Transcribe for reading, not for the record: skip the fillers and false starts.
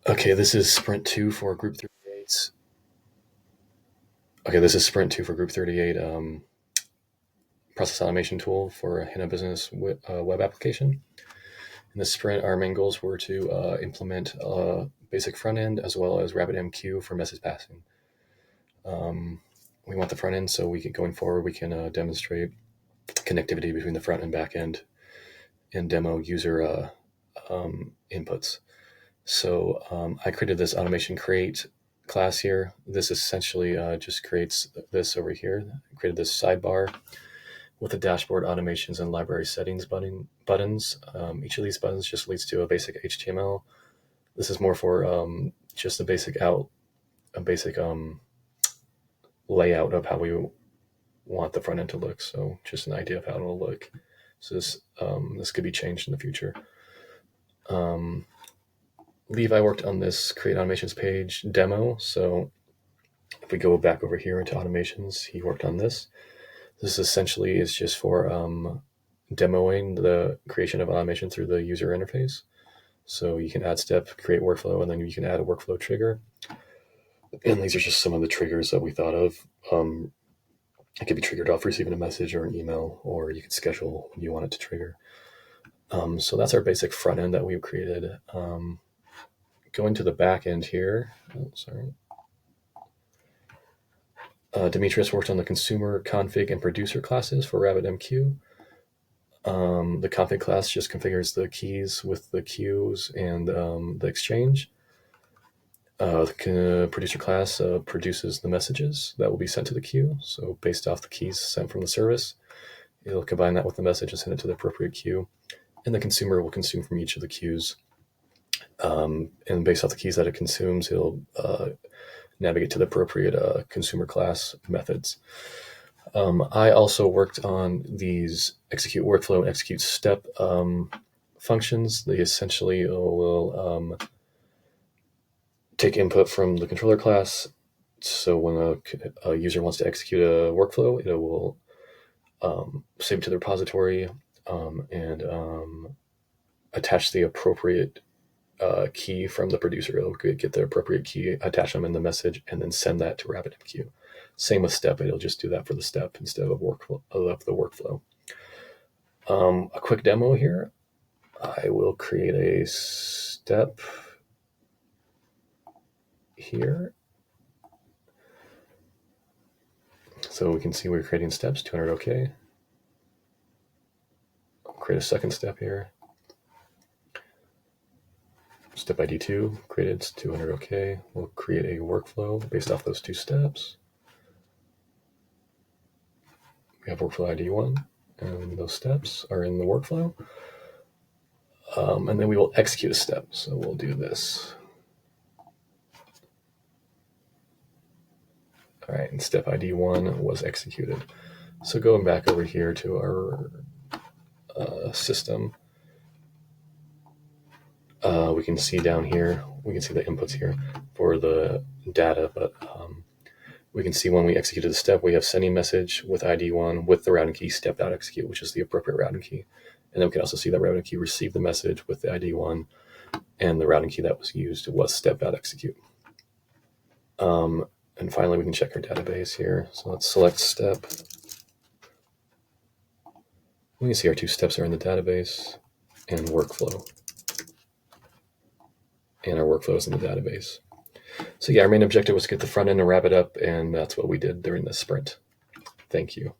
Okay, this is sprint 2 for group 38. Okay, this is sprint 2 for group 38 process automation tool for a HANA Business web application. In this sprint, our main goals were to implement a basic front end as well as RabbitMQ for message passing. We want the front end so going forward, we can demonstrate connectivity between the front and back end and demo user inputs. So I created this automation create class here. This essentially just creates this over here. I created this sidebar with the dashboard automations and library settings buttons. Each of these buttons just leads to a basic HTML. This is more for just a basic layout of how we want the front end to look. So just an idea of how it'll look. So this could be changed in the future. Levi worked on this create automations page demo. So if we go back over here into automations, he worked on this. This essentially is just for demoing the creation of automation through the user interface. So you can add step, create workflow, and then you can add a workflow trigger. And these are just some of the triggers that we thought of. It could be triggered off receiving a message or an email, or you can schedule when you want it to trigger. So that's our basic front end that we've created. Going to the back end here. Demetrius worked on the consumer config and producer classes for RabbitMQ. The config class just configures the keys with the queues and the exchange. The producer class produces the messages that will be sent to the queue. So based off the keys sent from the service, it'll combine that with the message and send it to the appropriate queue. And the consumer will consume from each of the queues. And based off the keys that it consumes, it'll navigate to the appropriate consumer class methods. I also worked on these execute workflow and execute step functions. They essentially will take input from the controller class. So when a user wants to execute a workflow, it will save it to the repository and attach the appropriate key from the producer. It'll get the appropriate key, attach them in the message, and then send that to RabbitMQ. Same with step. It'll just do that for the step instead of the workflow. A quick demo here. I will create a step here. So we can see we're creating steps, 200 OK. I'll create a second step here. Step ID 2 created, 200 OK. We'll create a workflow based off those two steps. We have workflow ID 1, and those steps are in the workflow. And then we will execute a step. So we'll do this. All right, and step ID 1 was executed. So going back over here to our system, we can see down here, we can see the inputs here for the data, but we can see when we executed the step, we have sending message with ID 1 with the routing key step.execute, which is the appropriate routing key. And then we can also see that routing key received the message with the ID 1, and the routing key that was used was step.execute. And finally, we can check our database here. So let's select step. We can see our two steps are in the database and workflow. And our workflow is in the database. So yeah, our main objective was to get the front end to wrap it up, and that's what we did during this sprint. Thank you.